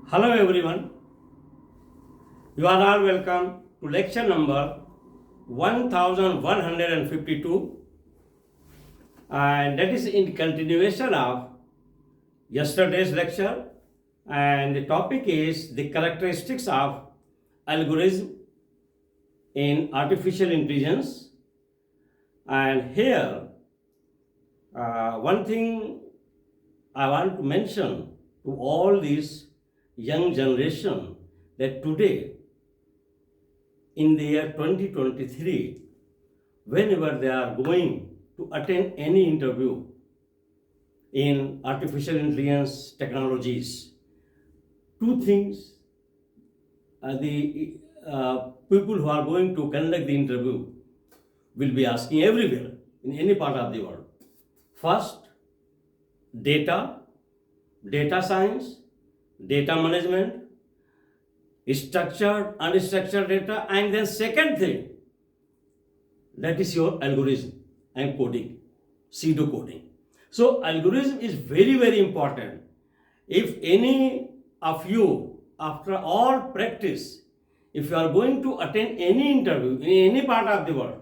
Hello everyone, you are all welcome to lecture number 1152, and that is in continuation of yesterday's lecture, and the topic is the characteristics of algorithm in artificial intelligence. And here one thing I want to mention to all these young generation, that today in the year 2023, whenever they are going to attend any interview in artificial intelligence technologies, two things the people who are going to conduct the interview will be asking everywhere in any part of the world. First, data science, data management, structured, unstructured data, and then second thing, that is your algorithm and coding, pseudo coding. So algorithm is very, very important. If any of you, after all practice, if you are going to attend any interview in any part of the world,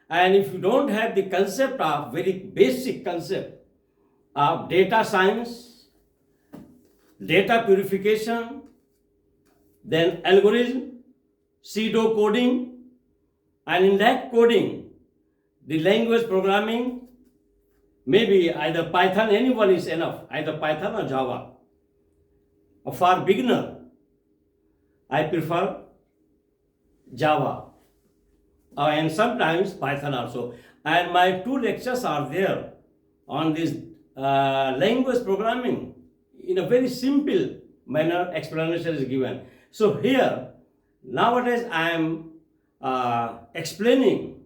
and if you don't have the concept of very basic concept of data science, data purification, then algorithm, pseudo coding, and in that coding, the language programming, maybe either Python, anyone is enough, either Python or Java. For beginner, I prefer Java, and sometimes Python also. And my two lectures are there on this language programming. In a very simple manner, explanation is given. So here, nowadays I am explaining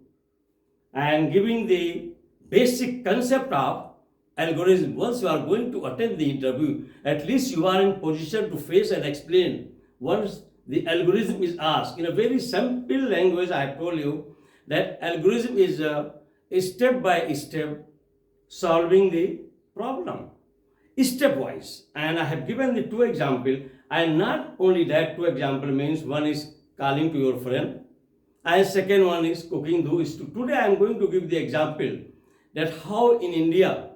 and giving the basic concept of algorithm. Once you are going to attend the interview, at least you are in position to face and explain. Once the algorithm is asked, in a very simple language, I have told you that algorithm is a step by step solving the problem, stepwise. And I have given the two examples, and not only that, two example means one is calling to your friend, and second one is cooking those two. Today I am going to give the example that how in India,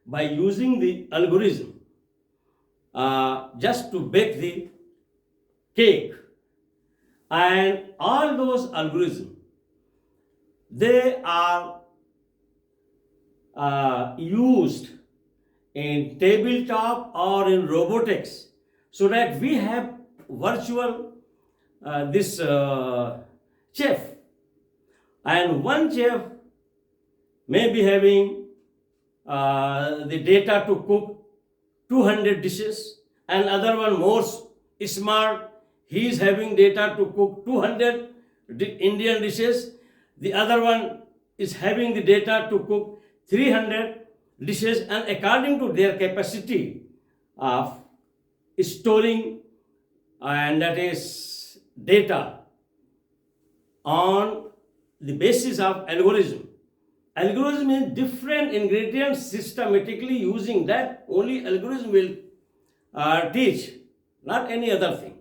by using the algorithm just to bake the cake, and all those algorithms, they are used in tabletop or in robotics, so that we have virtual this chef, and one chef may be having the data to cook 200 dishes, and other one more smart, he is having data to cook 200 Indian dishes, the other one is having the data to cook 300 dishes, and according to their capacity of storing, and that is data, on the basis of algorithm. Algorithm is different ingredients systematically using that only algorithm will teach, not any other thing.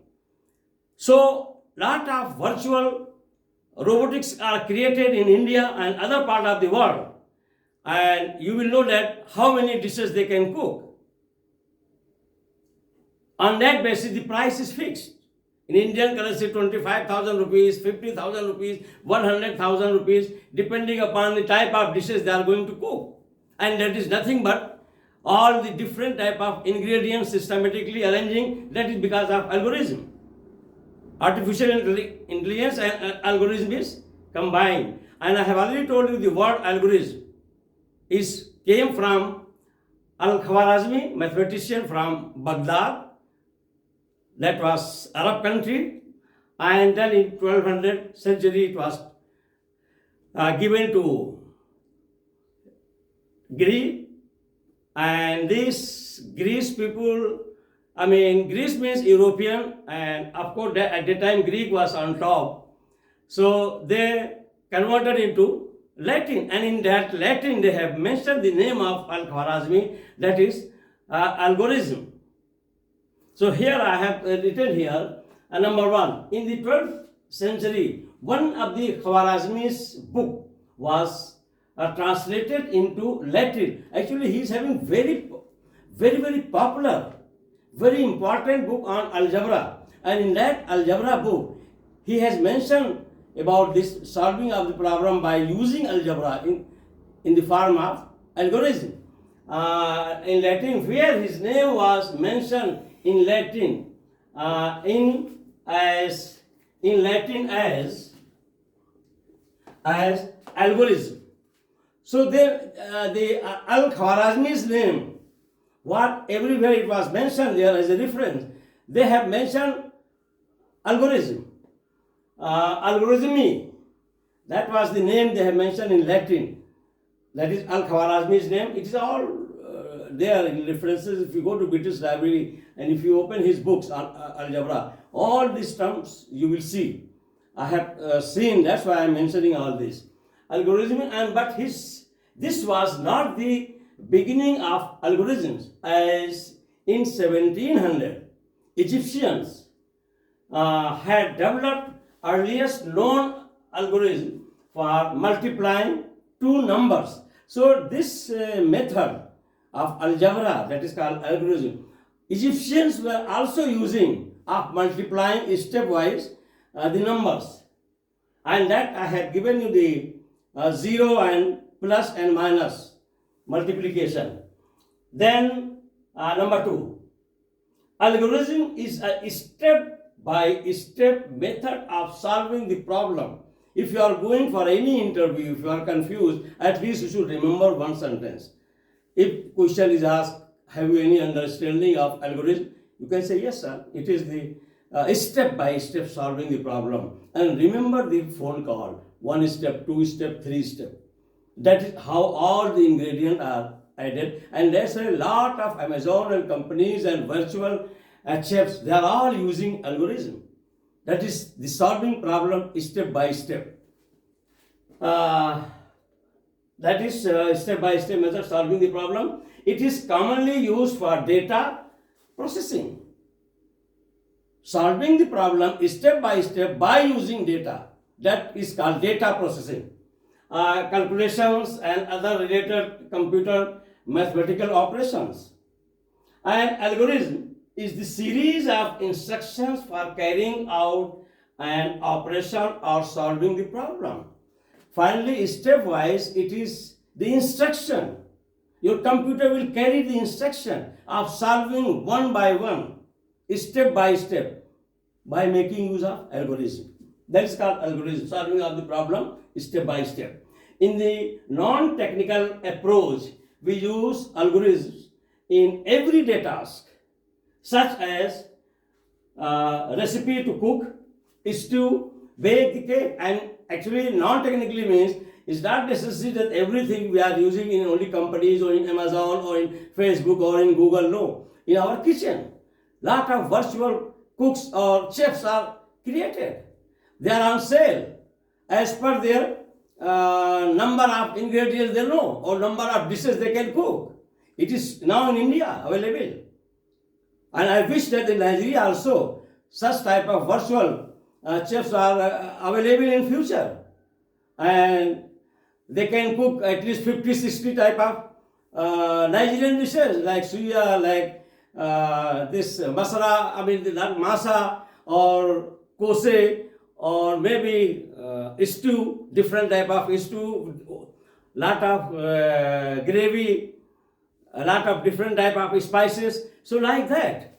So lot of virtual robotics are created in India and other part of the world, and you will know that how many dishes they can cook. On that basis, the price is fixed. In Indian currency, 25,000 rupees, 50,000 rupees, 100,000 rupees, depending upon the type of dishes they are going to cook. And that is nothing but all the different type of ingredients systematically arranging. That is because of algorithm. Artificial intelligence and algorithm is combined. And I have already told you the word algorithm came from Al-Khwarizmi, mathematician from Baghdad. That was Arab country, and then in 1200 century it was given to Greece, and these Greece people, Greece means European, and of course at the time Greek was on top, so they converted into Latin, and in that Latin they have mentioned the name of Al-Khwarizmi, that is algorithm. So here I have written here, number one, in the 12th century, one of the Khwarazmi's book was translated into Latin. Actually, he is having very popular, very important book on algebra. And in that algebra book, he has mentioned about this solving of the problem by using algebra in the form of algorithm. In Latin, where his name was mentioned in Latin, in Latin as algorithm. So the Al-Khwarazmi's name, what everywhere it was mentioned there as a reference, they have mentioned algorithm, algorithmy. That was the name they have mentioned in Latin. That is Al-Khwarazmi's name. It is all there in references. If you go to British Library and if you open his books on algebra, all these terms you will see. I have seen, that's why I am mentioning all this. Algorithm, but this was not the beginning of algorithms, as in 1700, Egyptians had developed earliest known algorithm for multiplying two numbers. So this method of algebra, that is called algorithm, Egyptians were also using of multiplying stepwise the numbers. And that I have given you the 0 and plus and minus multiplication. Then number 2, algorithm is a step-by-step method of solving the problem. If you are going for any interview, if you are confused, at least you should remember one sentence. If question is asked, have you any understanding of algorithm? You can say, yes, sir. It is the step-by-step solving the problem. And remember the phone call. 1 step, 2 step, 3 step. That is how all the ingredients are added. And there's a lot of Amazon and companies and virtual chefs. They are all using algorithm. That is the solving problem step by step. That is step-by-step method solving the problem. It is commonly used for data processing. Solving the problem step by step by using data. That is called data processing. Calculations and other related computer mathematical operations. An algorithm is the series of instructions for carrying out an operation or solving the problem. Finally, stepwise, it is the instruction. Your computer will carry the instruction of solving one by one, step by step, by making use of algorithm. That is called algorithm, solving of the problem step by step. In the non-technical approach, we use algorithms in everyday tasks, such as recipe to cook, is to bake the cake. And actually, non-technically means it's not necessary that everything we are using in only companies or in Amazon or in Facebook or in Google. No. In our kitchen, lot of virtual cooks or chefs are created. They are on sale as per their number of ingredients they know or number of dishes they can cook. It is now in India available. And I wish that in Nigeria also such type of virtual chefs are available in future. And they can cook at least 50-60 type of Nigerian dishes like suya, like this masala, not masa or kose, or maybe stew, different type of stew, lot of gravy, a lot of different type of spices. So like that.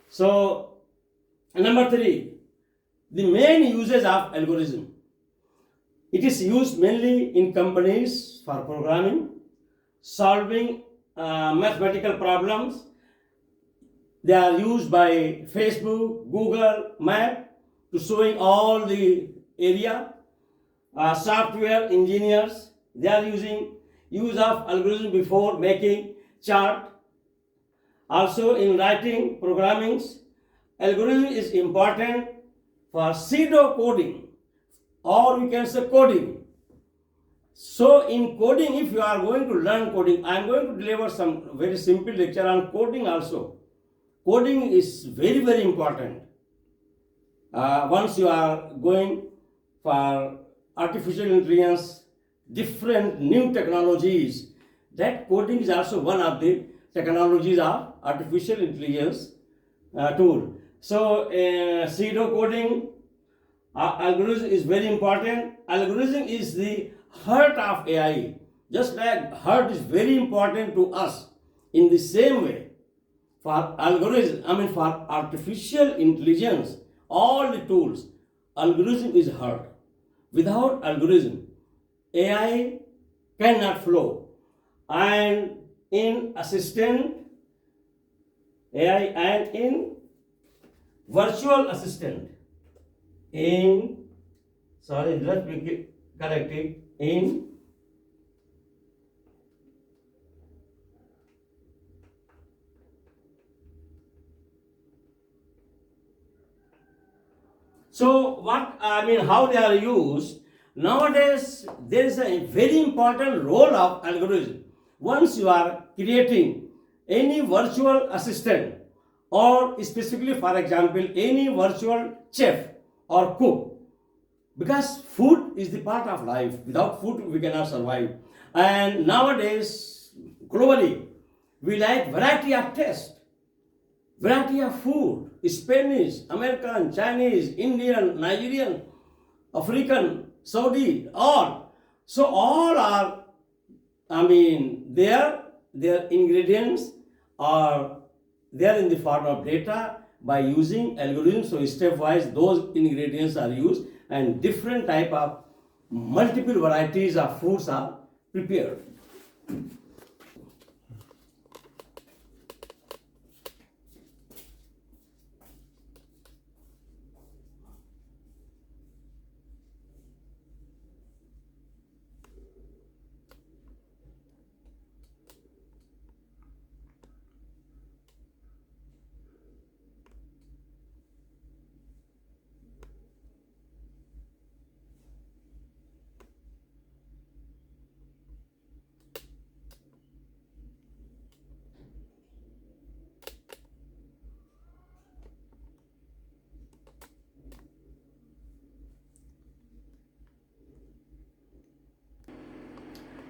So number 3, the main uses of algorithm. It is used mainly in companies for programming, solving mathematical problems. They are used by Facebook, Google, Map to showing all the area. Software engineers, they are using use of algorithm before making chart. Also in writing, programming, algorithm is important for pseudo coding, or we can say coding. So in coding, if you are going to learn coding, I am going to deliver some very simple lecture on coding also. coding is very, very important. Once you are going for artificial intelligence, different new technologies, that coding is also one of the technologies of artificial intelligence tool. So pseudo coding algorithm is very important. Algorithm is the heart of AI. Just like heart is very important to us, in the same way, for algorithm, for artificial intelligence, all the tools, algorithm is heart. Without algorithm, AI cannot flow. And in assistant, AI and in virtual assistant, let me correct it, so how they are used nowadays. There is a very important role of algorithm. Once you are creating any virtual assistant, or specifically, for example, any virtual chef or cook, because food is the part of life. Without food, we cannot survive. And nowadays, globally, we like variety of taste, variety of food, Spanish, American, Chinese, Indian, Nigerian, African, Saudi, all. So all are, their ingredients are there in the form of data by using algorithms. So stepwise, those ingredients are used, and different type of multiple varieties of foods are prepared.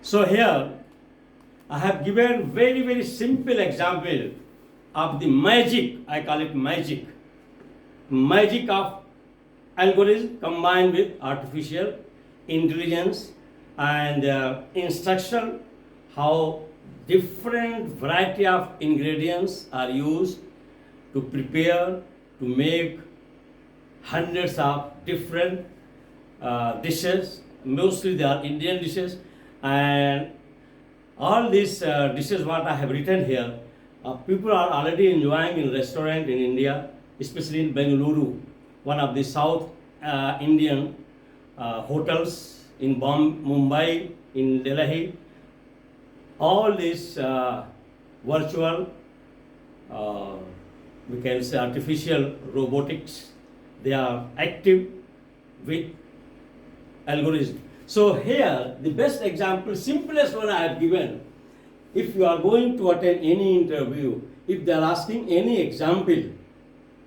So here I have given very, very simple example of the magic, I call it magic of algorithm combined with artificial intelligence and instruction, how different variety of ingredients are used to prepare, to make hundreds of different dishes. Mostly they are Indian dishes, and all these dishes what I have written here, people are already enjoying in restaurant in India, especially in Bengaluru, one of the South Indian hotels, in Mumbai, in Delhi. All these virtual, we can say artificial robotics, they are active with algorithm. So here, the best example, simplest one I have given, if you are going to attend any interview, if they are asking any example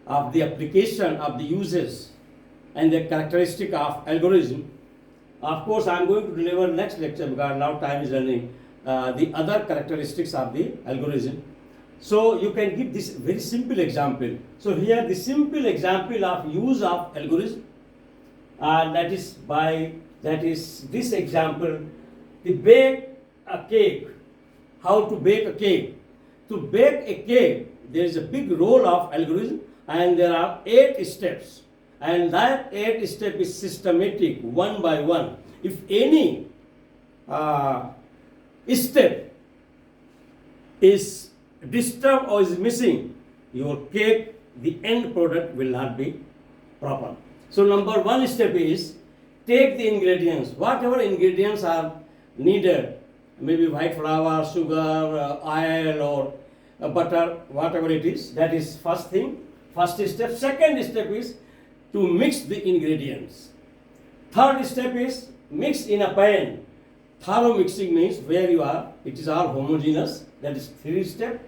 of the application of the uses and the characteristic of algorithm, of course I am going to deliver next lecture because now time is running, the other characteristics of the algorithm. So you can give this very simple example. So here the simple example of use of algorithm, that is this example, to bake a cake. How to bake a cake? To bake a cake, there is a big role of algorithm, and there are 8 steps, and that 8 step is systematic, one by one. If any step is disturbed or is missing, your cake, the end product will not be proper. So number 1 step is take the ingredients, whatever ingredients are needed, maybe white flour, sugar, oil, or butter, whatever it is. That is first thing, first step. Second step is to mix the ingredients. Third step is mix in a pan. Thorough mixing means where you are, it is all homogeneous. That is 3 step.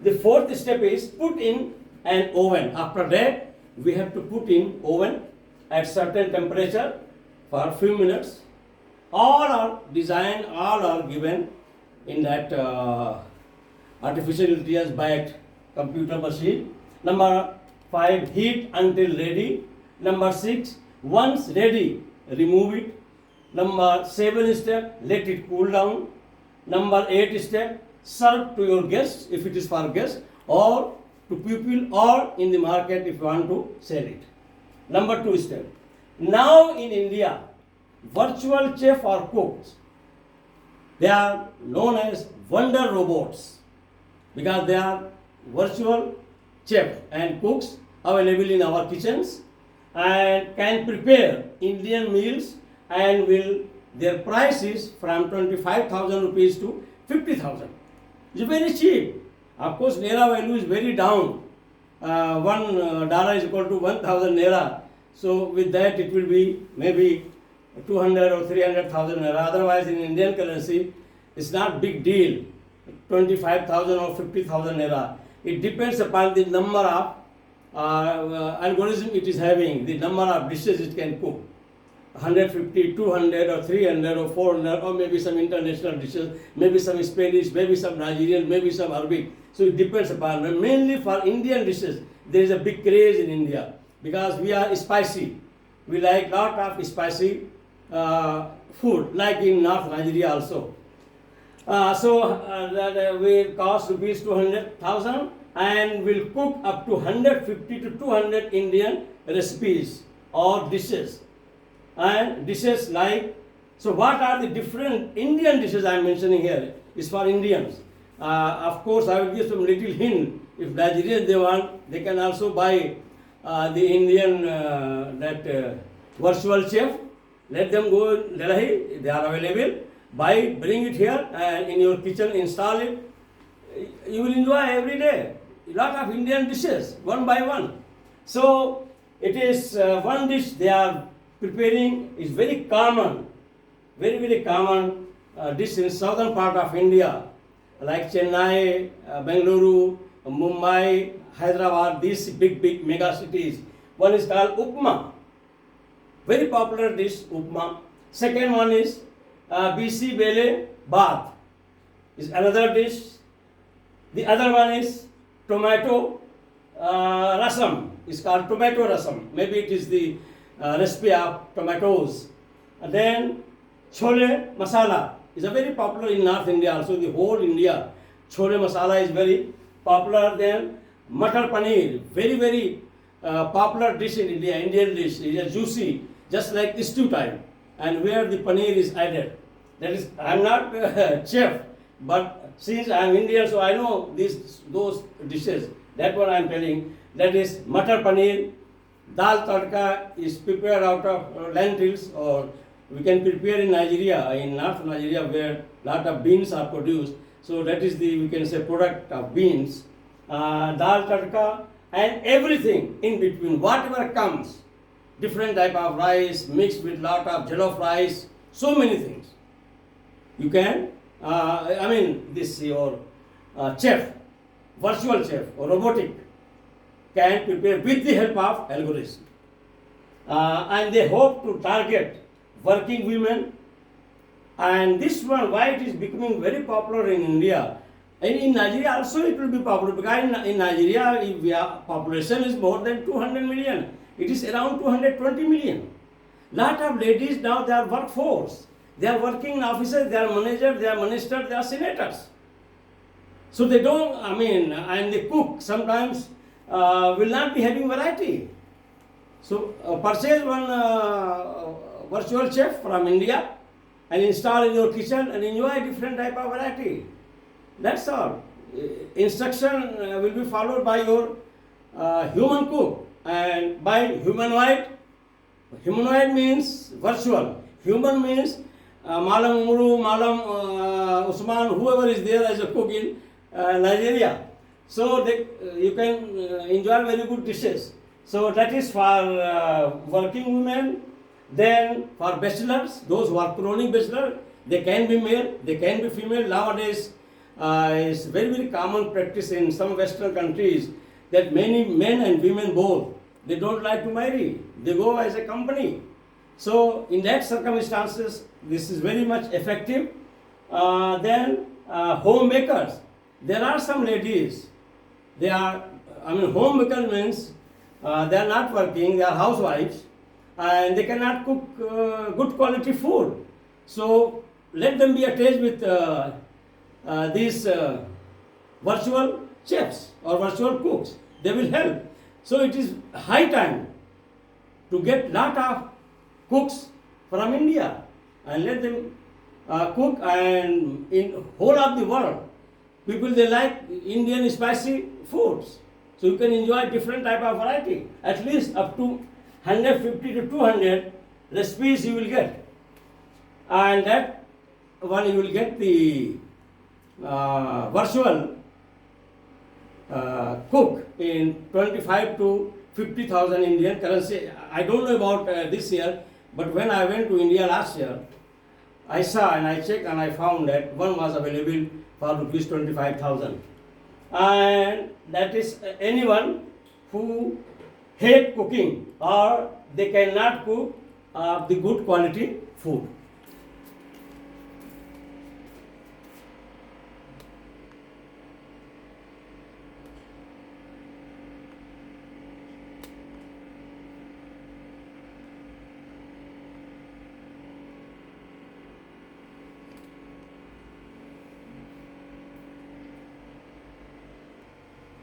The fourth step is put in an oven. After that, we have to put in oven at certain temperature for few minutes. All are designed, all are given in that artificial intelligence backed computer machine. Number 5, heat until ready. Number 6, once ready, remove it. Number 7 step, let it cool down. Number 8 step, serve to your guests if it is for guests, or to people, or in the market if you want to sell it. Number 2 step. Now in India, virtual chef or cooks, they are known as wonder robots because they are virtual chef and cooks available in our kitchens and can prepare Indian meals, and their price is from 25,000 rupees to 50,000. It's very cheap. Of course, naira value is very down. $1 is equal to 1,000 naira. So with that, it will be maybe 200 or 300,000 naira. Otherwise, in Indian currency, it's not big deal. 25,000 or 50,000 naira. It depends upon the number of algorithm it is having, the number of dishes it can cook. 150, 200 or 300 or 400, or maybe some international dishes, maybe some Spanish, maybe some Nigerian, maybe some Arabic. So it depends upon. But mainly for Indian dishes, there is a big craze in India because we are spicy. We like lot of spicy food, like in North Nigeria also. That will cost rupees 200,000 and will cook up to 150 to 200 Indian recipes or dishes. And dishes like, so what are the different Indian dishes I am mentioning here is for Indians. Of course, I will give some little hint. If Nigerians they want, they can also buy the Indian virtual chef. Let them go in Delhi, they are available. Buy, bring it here and in your kitchen, install it. You will enjoy every day. A lot of Indian dishes, one by one. So it is one dish they are preparing is very common, very common dish in southern part of India, like Chennai, Bengaluru, Mumbai, Hyderabad, these big mega cities. One is called upma, very popular dish, upma. Second one is BC Bele Bath, is another dish. The other one is tomato rasam, is called tomato rasam. Maybe it is the recipe of tomatoes. And then chole masala is a very popular in North India, also the whole India. Chole masala is very popular. Then matar paneer, very popular dish in India, Indian dish. It is juicy, just like stew type, and where the paneer is added. That is, I am not chef, but since I am Indian, so I know those dishes. That one I am telling. That is matar paneer. Dal tadka is prepared out of lentils, or we can prepare in Nigeria, in North Nigeria, where lot of beans are produced. So that is the, we can say, product of beans. Dal tadka and everything in between, whatever comes, different type of rice mixed with lot of jollof rice, so many things. You can, this your chef, virtual chef or robotic, can prepare with the help of algorithm. And they hope to target working women. And this one, why it is becoming very popular in India. And in Nigeria also it will be popular, because in Nigeria population is more than 200 million. It is around 220 million. Lot of ladies now, they are workforce. They are working officers, they are managers, they are ministers, they are senators. So they don't, and they cook sometimes will not be having variety. So purchase one virtual chef from India and install in your kitchen and enjoy different type of variety. That's all. Instruction will be followed by your human cook, and by humanoid. Humanoid means virtual. Human means Malam Muru, Malam Usman, whoever is there as a cook in Nigeria. So you can enjoy very good dishes. So that is for working women. Then for bachelors, those who are chronic bachelor, they can be male, they can be female. Nowadays, is very, very common practice in some Western countries that many men and women both, they don't like to marry. They go as a company. So in that circumstances, this is very much effective. Then homemakers. There are some ladies, homemaker means they are not working, they are housewives, and they cannot cook good quality food. So let them be attached with these virtual chefs or virtual cooks. They will help. So it is high time to get lot of cooks from India and let them cook. And in whole of the world, people they like Indian spicy foods. So you can enjoy different type of variety. At least up to 150 to 200 recipes you will get. And that one you will get the virtual cook in 25 to 50,000 Indian currency. I don't know about this year, but when I went to India last year, I saw and I checked and I found that one was available for rupees 25,000. And that is anyone who hate cooking or they cannot cook the good quality food.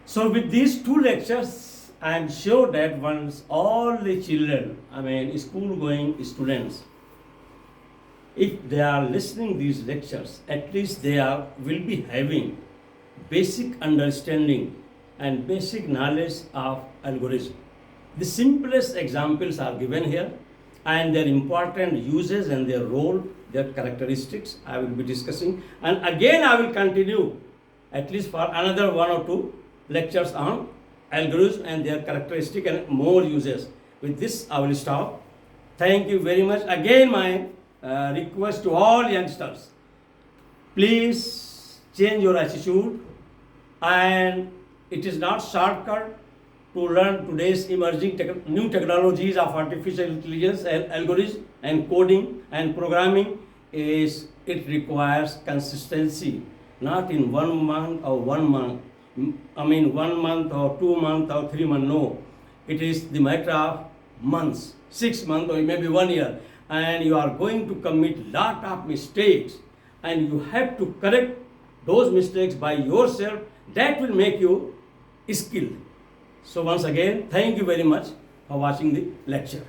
So with these two lectures, I am sure that once all the children, school going students, if they are listening these lectures, at least will be having basic understanding and basic knowledge of algorithm. The simplest examples are given here and their important uses and their role, their characteristics I will be discussing. And again I will continue at least for another one or two lectures on algorithms and their characteristic and more uses. With this I will stop. Thank you very much. Again my request to all youngsters, please change your attitude, and it is not shortcut to learn today's emerging new technologies of artificial intelligence and algorithm and coding and programming. It requires consistency, not in 1 month or 1 month. 1 month or 2 months or 3 months. No, it is the matter of months, 6 months or maybe 1 year, and you are going to commit lot of mistakes, and you have to correct those mistakes by yourself. That will make you skilled. So once again, thank you very much for watching the lecture.